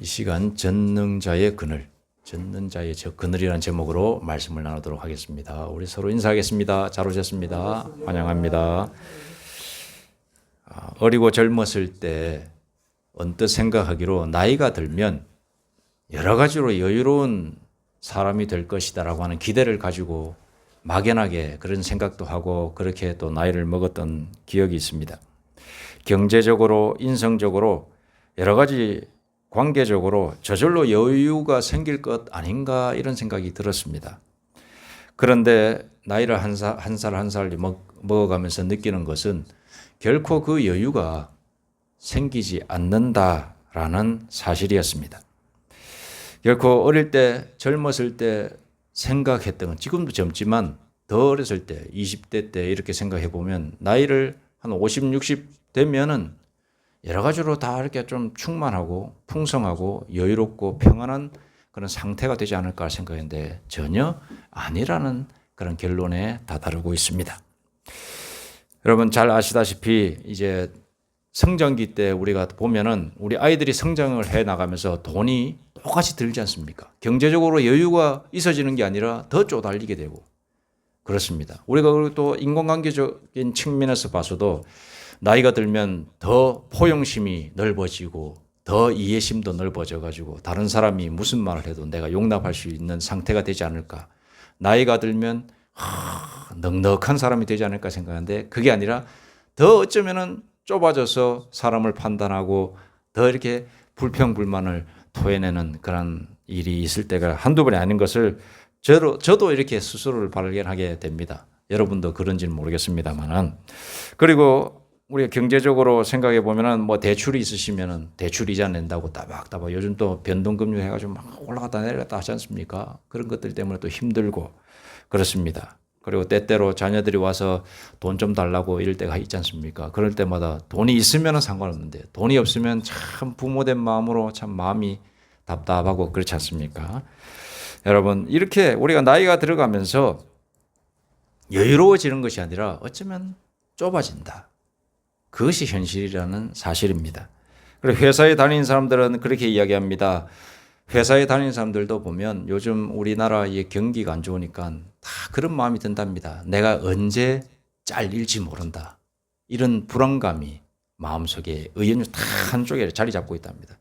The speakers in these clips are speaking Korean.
이 시간 전능자의 그늘, 전능자의 그늘이라는 제목으로 말씀을 나누도록 하겠습니다. 우리 서로 인사하겠습니다. 잘 오셨습니다. 환영합니다. 어리고 젊었을 때 언뜻 생각하기로 나이가 들면 여러 가지로 여유로운 사람이 될 것이다라고 하는 기대를 가지고 막연하게 그런 생각도 하고 그렇게 또 나이를 먹었던 기억이 있습니다. 경제적으로, 인성적으로 여러 가지 관계적으로 저절로 여유가 생길 것 아닌가 이런 생각이 들었습니다. 그런데 나이를 한 살 먹어가면서 느끼는 것은 결코 그 여유가 생기지 않는다라는 사실이었습니다. 결코 어릴 때, 젊었을 때 생각했던 건 지금도 젊지만 더 어렸을 때, 20대 때 이렇게 생각해 보면 나이를 한 50, 60 되면은 여러 가지로 다 이렇게 좀 충만하고 풍성하고 여유롭고 평안한 그런 상태가 되지 않을까 생각했는데 전혀 아니라는 그런 결론에 다다르고 있습니다. 여러분 잘 아시다시피 이제 성장기 때 우리가 보면은 우리 아이들이 성장을 해 나가면서 돈이 똑같이 들지 않습니까? 경제적으로 여유가 있어지는 게 아니라 더 쪼달리게 되고 그렇습니다. 우리가 그리고 또 인간관계적인 측면에서 봐서도 나이가 들면 더 포용심이 넓어지고 더 이해심도 넓어져 가지고 다른 사람이 무슨 말을 해도 내가 용납할 수 있는 상태가 되지 않을까. 나이가 들면 넉넉한 사람이 되지 않을까 생각하는데 그게 아니라 더 어쩌면은 좁아져서 사람을 판단하고 더 이렇게 불평불만을 토해내는 그런 일이 있을 때가 한두 번이 아닌 것을 저도 이렇게 스스로를 발견하게 됩니다. 여러분도 그런지는 모르겠습니다만은. 그리고 우리가 경제적으로 생각해 보면은 뭐 대출이 있으시면은 대출 이자 낸다고 따박따박 요즘 또 변동금리 해가지고 막 올라갔다 내려갔다 하지 않습니까? 그런 것들 때문에 또 힘들고 그렇습니다. 그리고 때때로 자녀들이 와서 돈 좀 달라고 이럴 때가 있지 않습니까? 그럴 때마다 돈이 있으면은 상관없는데 돈이 없으면 참 부모된 마음으로 참 마음이 답답하고 그렇지 않습니까? 여러분 이렇게 우리가 나이가 들어가면서 여유로워지는 것이 아니라 어쩌면 좁아진다. 그것이 현실이라는 사실입니다. 그리고 회사에 다니는 사람들은 그렇게 이야기합니다. 회사에 다니는 사람들도 보면 요즘 우리나라의 경기가 안 좋으니까 다 그런 마음이 든답니다. 내가 언제 잘릴지 모른다. 이런 불안감이 마음속에 의연히 다 한쪽에 자리 잡고 있답니다.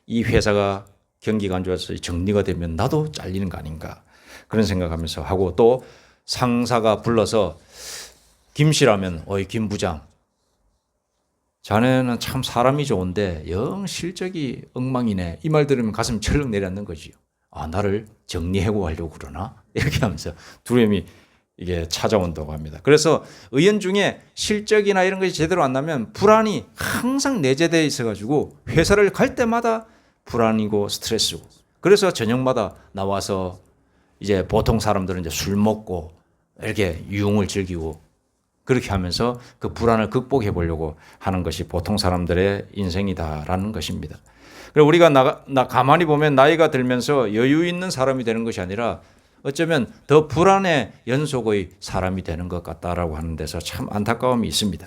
이 회사가 경기가 안 좋아서 정리가 되면 나도 잘리는 거 아닌가. 그런 생각하면서 하고 또 상사가 불러서 김 씨라면 어이 김 부장 자네는 참 사람이 좋은데 영 실적이 엉망이네. 이 말 들으면 가슴이 철렁 내려앉는 거지요. 아, 나를 정리하고 하려고 그러나? 이렇게 하면서 두려움이 이게 찾아온다고 합니다. 그래서 의연중에 실적이나 이런 것이 제대로 안 나면 불안이 항상 내재되어 있어가지고 회사를 갈 때마다 불안이고 스트레스고 그래서 저녁마다 나와서 이제 보통 사람들은 이제 술 먹고 이렇게 유흥을 즐기고 그렇게 하면서 그 불안을 극복해 보려고 하는 것이 보통 사람들의 인생이다라는 것입니다. 그리고 우리가 가만히 보면 나이가 들면서 여유 있는 사람이 되는 것이 아니라 어쩌면 더 불안의 연속의 사람이 되는 것 같다라고 하는 데서 참 안타까움이 있습니다.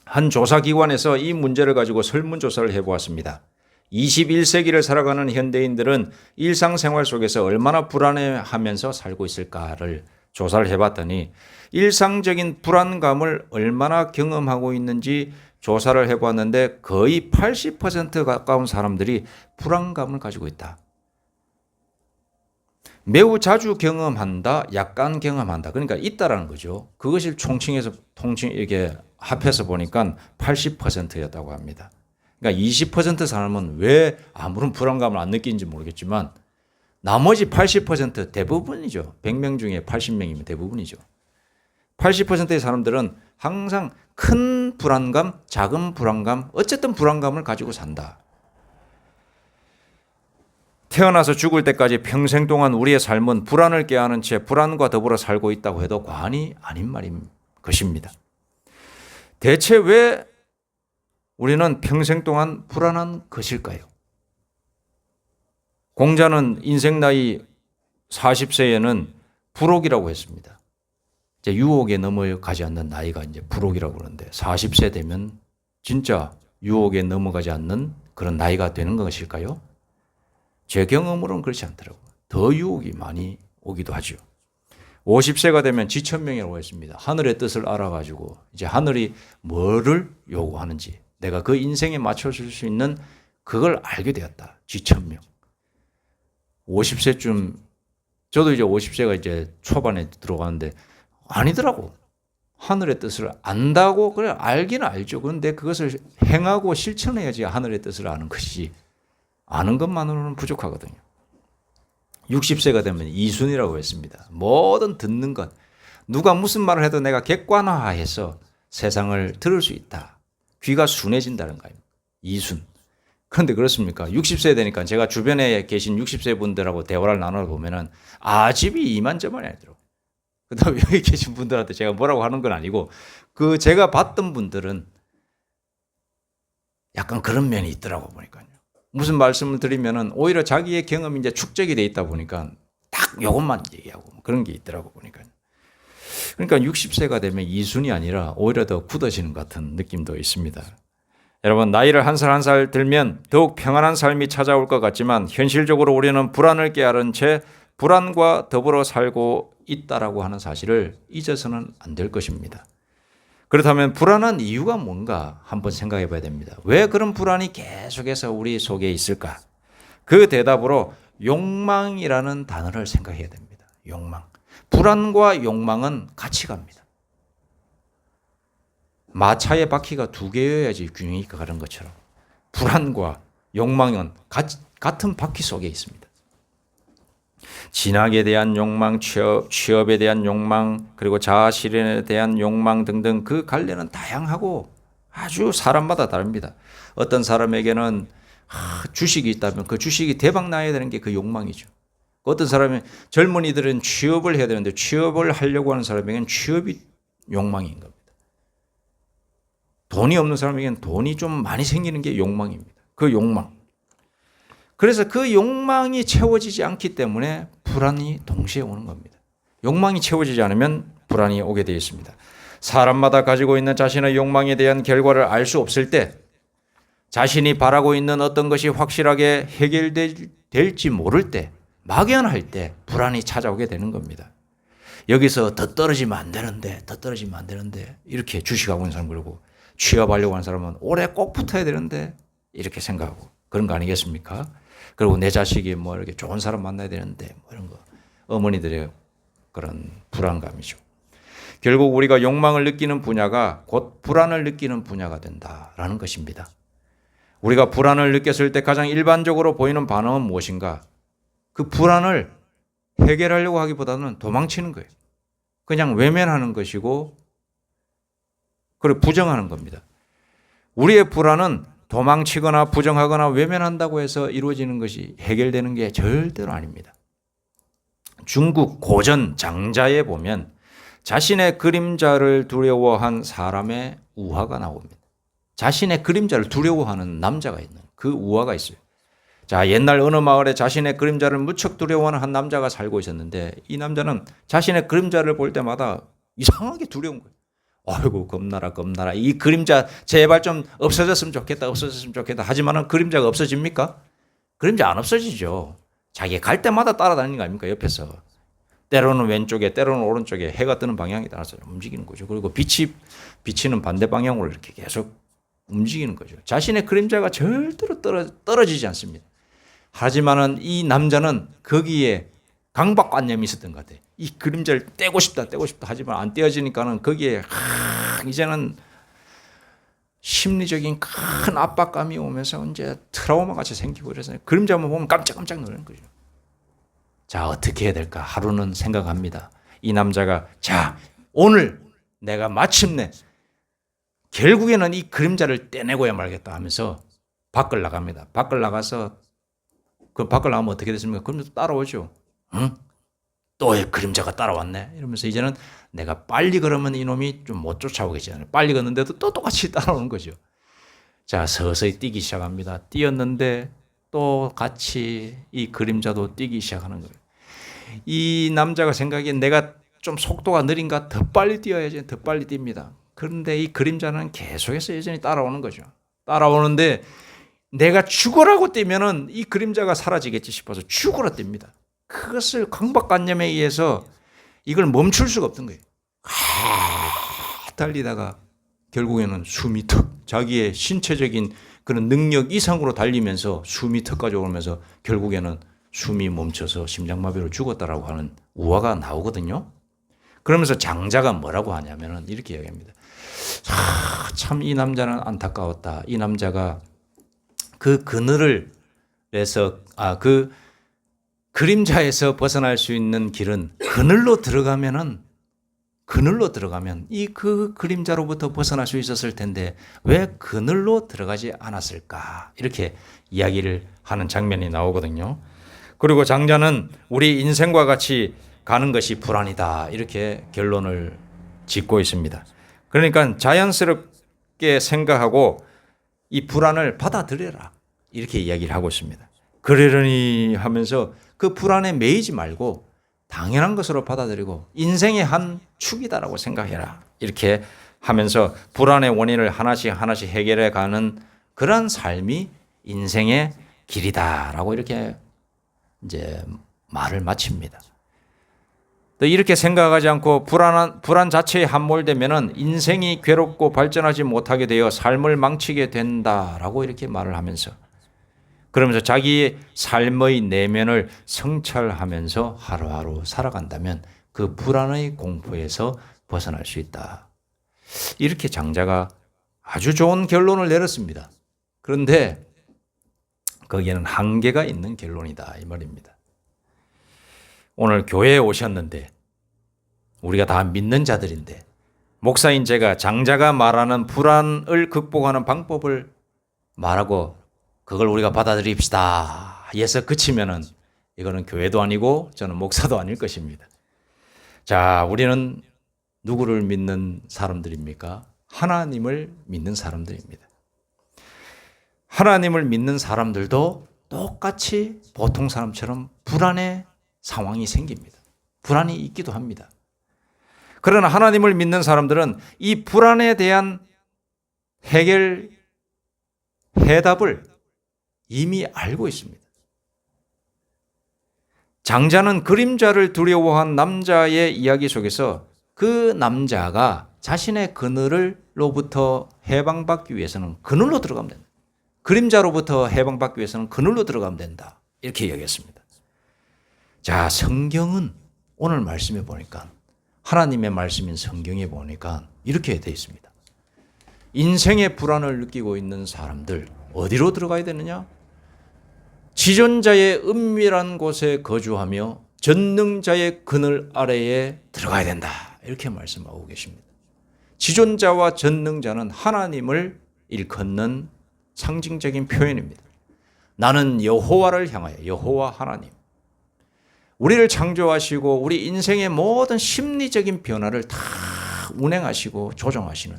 한 조사기관에서 이 문제를 가지고 설문조사를 해보았습니다. 21세기를 살아가는 현대인들은 일상생활 속에서 얼마나 불안해하면서 살고 있을까를 조사를 해봤더니 일상적인 불안감을 얼마나 경험하고 있는지 조사를 해봤는데 거의 80% 가까운 사람들이 불안감을 가지고 있다. 매우 자주 경험한다, 약간 경험한다. 그러니까 있다라는 거죠. 그것을 이렇게 합해서 보니까 80%였다고 합니다. 그러니까 20% 사람은 왜 아무런 불안감을 안 느끼는지 모르겠지만 나머지 80% 대부분이죠. 100명 중에 80명이면 대부분이죠. 80%의 사람들은 항상 큰 불안감, 작은 불안감, 어쨌든 불안감을 가지고 산다. 태어나서 죽을 때까지 평생 동안 우리의 삶은 불안을 꾀하는 채 불안과 더불어 살고 있다고 해도 과언이 아닌 말인 것입니다. 대체 왜 우리는 평생 동안 불안한 것일까요? 공자는 인생 나이 40세에는 불혹이라고 했습니다. 이제 유혹에 넘어가지 않는 나이가 이제 불혹이라고 그러는데 40세 되면 진짜 유혹에 넘어가지 않는 그런 나이가 되는 것일까요? 제 경험으로는 그렇지 않더라고요. 더 유혹이 많이 오기도 하죠. 50세가 되면 지천명이라고 했습니다. 하늘의 뜻을 알아가지고 이제 하늘이 뭐를 요구하는지 내가 그 인생에 맞춰줄 수 있는 그걸 알게 되었다. 지천명. 50세쯤 저도 이제 50세가 이제 초반에 들어가는데 아니더라고. 하늘의 뜻을 안다고 그래 알기는 알죠. 그런데 그것을 행하고 실천해야지 하늘의 뜻을 아는 것이지. 아는 것만으로는 부족하거든요. 60세가 되면 이순이라고 했습니다. 뭐든 듣는 것. 누가 무슨 말을 해도 내가 객관화해서 세상을 들을 수 있다. 귀가 순해진다는 거예요. 이순. 그런데 그렇습니까? 60세 되니까 제가 주변에 계신 60세 분들하고 대화를 나눠보면은 아집이 이만저만이 아니더라고요. 그 다음에 여기 계신 분들한테 제가 뭐라고 하는 건 아니고 그 제가 봤던 분들은 약간 그런 면이 있더라고 보니까요. 무슨 말씀을 드리면은 오히려 자기의 경험이 이제 축적이 돼 있다 보니까 딱 요것만 얘기하고 그런 게 있더라고 보니까요. 그러니까 60세가 되면 이순이 아니라 오히려 더 굳어지는 것 같은 느낌도 있습니다. 여러분 나이를 한 살 한 살 들면 더욱 평안한 삶이 찾아올 것 같지만 현실적으로 우리는 불안을 깨알은 채 불안과 더불어 살고 있다라고 하는 사실을 잊어서는 안 될 것입니다. 그렇다면 불안한 이유가 뭔가 한번 생각해 봐야 됩니다. 왜 그런 불안이 계속해서 우리 속에 있을까? 그 대답으로 욕망이라는 단어를 생각해야 됩니다. 욕망. 불안과 욕망은 같이 갑니다. 마차의 바퀴가 두 개여야지 균형이 가는 것처럼 불안과 욕망은 같은 바퀴 속에 있습니다. 진학에 대한 욕망, 취업에 대한 욕망, 그리고 자아실현에 대한 욕망 등등 그 관련은 다양하고 아주 사람마다 다릅니다. 어떤 사람에게는 주식이 있다면 그 주식이 대박 나야 되는 게 그 욕망이죠. 어떤 사람은 젊은이들은 취업을 해야 되는데 취업을 하려고 하는 사람에게는 취업이 욕망인 겁니다. 돈이 없는 사람에게는 돈이 좀 많이 생기는 게 욕망입니다. 그 욕망. 그래서 그 욕망이 채워지지 않기 때문에 불안이 동시에 오는 겁니다. 욕망이 채워지지 않으면 불안이 오게 되어 있습니다. 사람마다 가지고 있는 자신의 욕망에 대한 결과를 알 수 없을 때 자신이 바라고 있는 어떤 것이 확실하게 해결될지 모를 때 막연할 때 불안이 찾아오게 되는 겁니다. 여기서 더 떨어지면 안 되는데 더 떨어지면 안 되는데 이렇게 주식하고 있는 사람 그러고 취업하려고 하는 사람은 올해 꼭 붙어야 되는데 이렇게 생각하고 그런 거 아니겠습니까? 그리고 내 자식이 뭐 이렇게 좋은 사람 만나야 되는데 뭐 이런 거 어머니들의 그런 불안감이죠. 결국 우리가 욕망을 느끼는 분야가 곧 불안을 느끼는 분야가 된다라는 것입니다. 우리가 불안을 느꼈을 때 가장 일반적으로 보이는 반응은 무엇인가? 그 불안을 해결하려고 하기보다는 도망치는 거예요. 그냥 외면하는 것이고 그리고 부정하는 겁니다. 우리의 불안은 도망치거나 부정하거나 외면한다고 해서 이루어지는 것이 해결되는 게 절대로 아닙니다. 중국 고전 장자에 보면 자신의 그림자를 두려워한 사람의 우화가 나옵니다. 자신의 그림자를 두려워하는 남자가 있는 그 우화가 있어요. 자, 옛날 어느 마을에 자신의 그림자를 무척 두려워하는 한 남자가 살고 있었는데 이 남자는 자신의 그림자를 볼 때마다 이상하게 두려운 거예요. 아이고 겁나라 겁나라 이 그림자 제발 좀 없어졌으면 좋겠다 없어졌으면 좋겠다 하지만은 그림자가 없어집니까? 그림자 안 없어지죠. 자기 갈 때마다 따라다니는 거 아닙니까? 옆에서 때로는 왼쪽에 때로는 오른쪽에 해가 뜨는 방향에 따라서 움직이는 거죠. 그리고 빛이 비치는 반대 방향으로 이렇게 계속 움직이는 거죠. 자신의 그림자가 절대로 떨어지지 않습니다. 하지만은 이 남자는 거기에 강박관념이 있었던 것 같아요. 이 그림자를 떼고 싶다 하지만 안 떼어지니까는 거기에 이제는 심리적인 큰 압박감이 오면서 이제 트라우마 같이 생기고 그래서 그림자만 보면 깜짝깜짝 놀라는 거죠. 자, 어떻게 해야 될까? 하루는 생각합니다. 이 남자가 자, 오늘 내가 마침내 결국에는 이 그림자를 떼내고야 말겠다 하면서 밖을 나갑니다. 밖을 나가서 그 밖을 나가면 어떻게 됐습니까? 그럼 따라오죠. 응? 또 그림자가 따라왔네. 이러면서 이제는 내가 빨리 걸으면 이놈이 좀 못 쫓아오겠지. 빨리 걷는데도 또 똑같이 따라오는 거죠. 자, 서서히 뛰기 시작합니다. 뛰었는데 또 같이 이 그림자도 뛰기 시작하는 거예요. 이 남자가 생각에 내가 좀 속도가 느린가 더 빨리 뛰어야지 더 빨리 뜁니다. 그런데 이 그림자는 계속해서 여전히 따라오는 거죠. 따라오는데 내가 죽어라고 떼면은 이 그림자가 사라지겠지 싶어서 죽어라 뗍니다. 그것을 강박관념에 의해서 이걸 멈출 수가 없던 거예요. 달리다가 결국에는 숨이 턱, 자기의 신체적인 그런 능력 이상으로 달리면서 숨이 턱까지 오면서 결국에는 숨이 멈춰서 심장마비로 죽었다라고 하는 우화가 나오거든요. 그러면서 장자가 뭐라고 하냐면은 이렇게 이야기합니다. 참 이 남자는 안타까웠다. 이 남자가 그 그늘을 해서 그 그림자에서 벗어날 수 있는 길은 그늘로 들어가면 이 그 그림자로부터 벗어날 수 있었을 텐데 왜 그늘로 들어가지 않았을까? 이렇게 이야기를 하는 장면이 나오거든요. 그리고 장자는 우리 인생과 같이 가는 것이 불안이다. 이렇게 결론을 짓고 있습니다. 그러니까 자연스럽게 생각하고 이 불안을 받아들여라. 이렇게 이야기를 하고 있습니다. 그러려니 하면서 그 불안에 매이지 말고 당연한 것으로 받아들이고 인생의 한 축이다라고 생각해라. 이렇게 하면서 불안의 원인을 하나씩 해결해 가는 그런 삶이 인생의 길이다라고 이렇게 이제 말을 마칩니다. 또 이렇게 생각하지 않고 불안 자체에 함몰되면은 인생이 괴롭고 발전하지 못하게 되어 삶을 망치게 된다라고 이렇게 말을 하면서 그러면서 자기의 삶의 내면을 성찰하면서 하루하루 살아간다면 그 불안의 공포에서 벗어날 수 있다. 이렇게 장자가 아주 좋은 결론을 내렸습니다. 그런데 거기에는 한계가 있는 결론이다 이 말입니다. 오늘 교회에 오셨는데 우리가 다 믿는 자들인데 목사인 제가 장자가 말하는 불안을 극복하는 방법을 말하고 그걸 우리가 받아들입시다 해서 그치면은 이거는 교회도 아니고 저는 목사도 아닐 것입니다. 자, 우리는 누구를 믿는 사람들입니까? 하나님을 믿는 사람들입니다. 하나님을 믿는 사람들도 똑같이 보통 사람처럼 불안의 상황이 생깁니다. 불안이 있기도 합니다. 그러나 하나님을 믿는 사람들은 이 불안에 대한 해답을 이미 알고 있습니다. 장자는 그림자를 두려워한 남자의 이야기 속에서 그 남자가 자신의 그늘로부터 해방받기 위해서는 그늘로 들어가면 된다. 그림자로부터 해방받기 위해서는 그늘로 들어가면 된다. 이렇게 이야기했습니다. 자, 성경은 오늘 말씀에 보니까 하나님의 말씀인 성경에 보니까 이렇게 되어 있습니다. 인생의 불안을 느끼고 있는 사람들 어디로 들어가야 되느냐? 지존자의 은밀한 곳에 거주하며 전능자의 그늘 아래에 들어가야 된다. 이렇게 말씀하고 계십니다. 지존자와 전능자는 하나님을 일컫는 상징적인 표현입니다. 나는 여호와를 향하여 여호와 하나님. 우리를 창조하시고 우리 인생의 모든 심리적인 변화를 다 운행하시고 조정하시는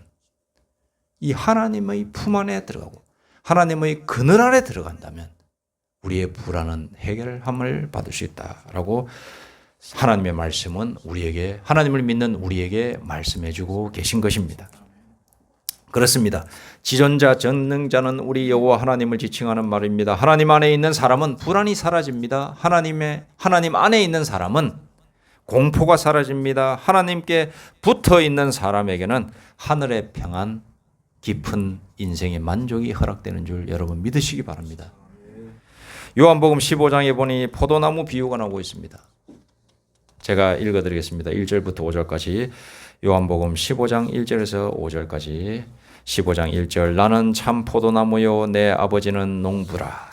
이 하나님의 품 안에 들어가고 하나님의 그늘 아래 들어간다면 우리의 불안은 해결함을 받을 수 있다라고 하나님의 말씀은 우리에게 하나님을 믿는 우리에게 말씀해주고 계신 것입니다. 그렇습니다. 지존자 전능자는 우리 여호와 하나님을 지칭하는 말입니다. 하나님 안에 있는 사람은 불안이 사라집니다. 하나님 안에 있는 사람은 공포가 사라집니다. 하나님께 붙어 있는 사람에게는 하늘의 평안, 깊은 인생의 만족이 허락되는 줄 여러분 믿으시기 바랍니다. 요한복음 15장에 보니 포도나무 비유가 나오고 있습니다. 제가 읽어드리겠습니다. 1절부터 5절까지 요한복음 15장 1절에서 5절까지 15장 1절 나는 참 포도나무요 내 아버지는 농부라.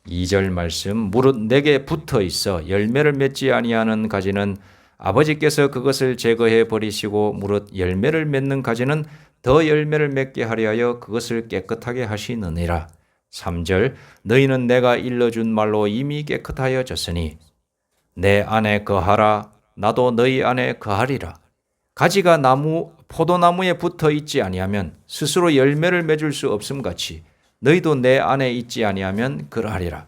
2절 말씀 무릇 내게 붙어 있어 열매를 맺지 아니하는 가지는 아버지께서 그것을 제거해 버리시고 무릇 열매를 맺는 가지는 더 열매를 맺게 하려 하여 그것을 깨끗하게 하시느니라. 3절 너희는 내가 일러준 말로 이미 깨끗하여졌으니 내 안에 거하라 나도 너희 안에 거하리라. 가지가 포도나무에 붙어 있지 아니하면 스스로 열매를 맺을 수 없음 같이 너희도 내 안에 있지 아니하면 그러하리라.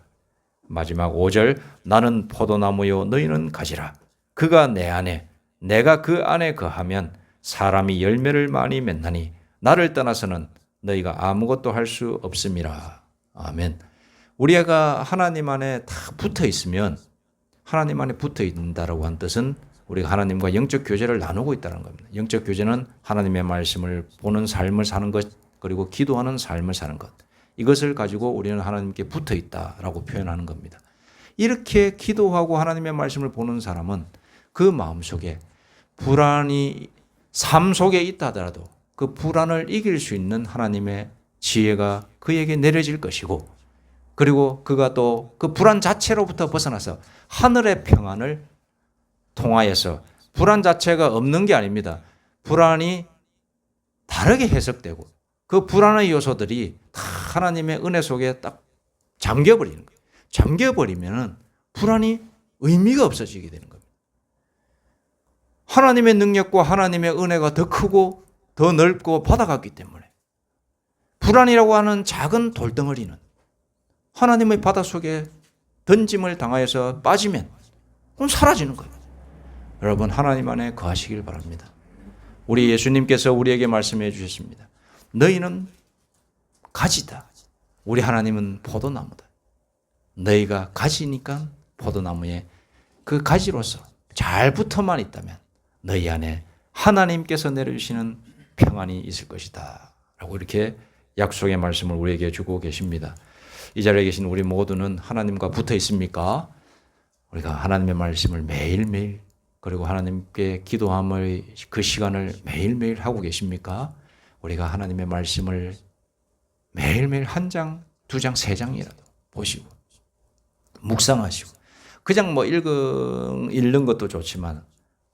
마지막 5절 나는 포도나무요 너희는 가지라. 그가 내 안에 내가 그 안에 거하면 사람이 열매를 많이 맺나니 나를 떠나서는 너희가 아무것도 할 수 없음이라. 아멘. 우리가 하나님 안에 다 붙어 있으면 하나님 안에 붙어 있다라고 한 뜻은 우리가 하나님과 영적 교제를 나누고 있다는 겁니다. 영적 교제는 하나님의 말씀을 보는 삶을 사는 것, 그리고 기도하는 삶을 사는 것. 이것을 가지고 우리는 하나님께 붙어 있다라고 표현하는 겁니다. 이렇게 기도하고 하나님의 말씀을 보는 사람은 그 마음속에 불안이 삶 속에 있다 하더라도 그 불안을 이길 수 있는 하나님의 지혜가 그에게 내려질 것이고, 그리고 그가 또 그 불안 자체로부터 벗어나서 하늘의 평안을 통하여서, 불안 자체가 없는 게 아닙니다. 불안이 다르게 해석되고 그 불안의 요소들이 다 하나님의 은혜 속에 딱 잠겨버리는 거예요. 잠겨버리면 불안이 의미가 없어지게 되는 겁니다. 하나님의 능력과 하나님의 은혜가 더 크고 더 넓고 받아갔기 때문에 불안이라고 하는 작은 돌덩어리는 하나님의 바다 속에 던짐을 당하여서 빠지면 그건 사라지는 거예요. 여러분, 하나님 안에 거하시길 바랍니다. 우리 예수님께서 우리에게 말씀해 주셨습니다. 너희는 가지다. 우리 하나님은 포도나무다. 너희가 가지니까 포도나무에 그 가지로서 잘 붙어만 있다면 너희 안에 하나님께서 내려주시는 평안이 있을 것이다 라고 이렇게 약속의 말씀을 우리에게 주고 계십니다. 이 자리에 계신 우리 모두는 하나님과 붙어 있습니까? 우리가 하나님의 말씀을 매일매일, 그리고 하나님께 기도함의 그 시간을 매일매일 하고 계십니까? 우리가 하나님의 말씀을 매일매일 한 장, 두 장, 세 장이라도 보시고 묵상하시고, 그냥 뭐 읽는 것도 좋지만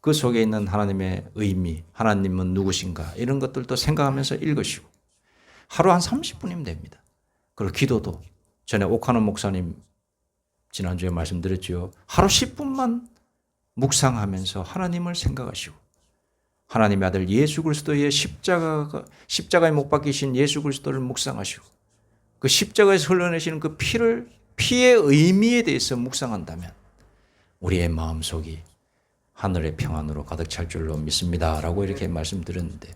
그 속에 있는 하나님의 의미, 하나님은 누구신가, 이런 것들도 생각하면서 읽으시고 하루 한 30분이면 됩니다. 그리고 기도도 전에 옥하는 목사님 지난주에 말씀드렸죠. 하루 10분만 묵상하면서 하나님을 생각하시고 하나님의 아들 예수 그리스도의 십자가에 못 박히신 예수 그리스도를 묵상하시고 그 십자가에서 흘러내시는 그 피의 의미에 대해서 묵상한다면 우리의 마음속이 하늘의 평안으로 가득 찰 줄로 믿습니다 라고 이렇게 말씀드렸는데,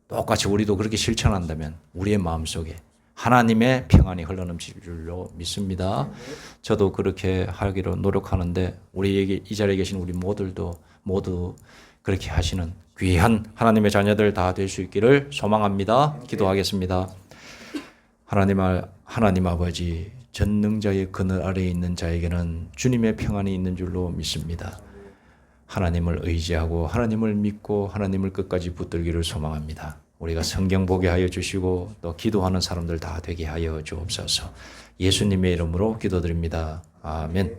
똑같이 우리도 그렇게 실천한다면 우리의 마음속에 하나님의 평안이 흘러넘칠 줄로 믿습니다. 저도 그렇게 하기로 노력하는데 우리에게 이 자리에 계신 우리 모두 그렇게 하시는 귀한 하나님의 자녀들 다 될 수 있기를 소망합니다. 기도하겠습니다. 하나님 아버지, 전능자의 그늘 아래에 있는 자에게는 주님의 평안이 있는 줄로 믿습니다. 하나님을 의지하고 하나님을 믿고 하나님을 끝까지 붙들기를 소망합니다. 우리가 성경 보게 하여 주시고 또 기도하는 사람들 다 되게 하여 주옵소서. 예수님의 이름으로 기도드립니다. 아멘.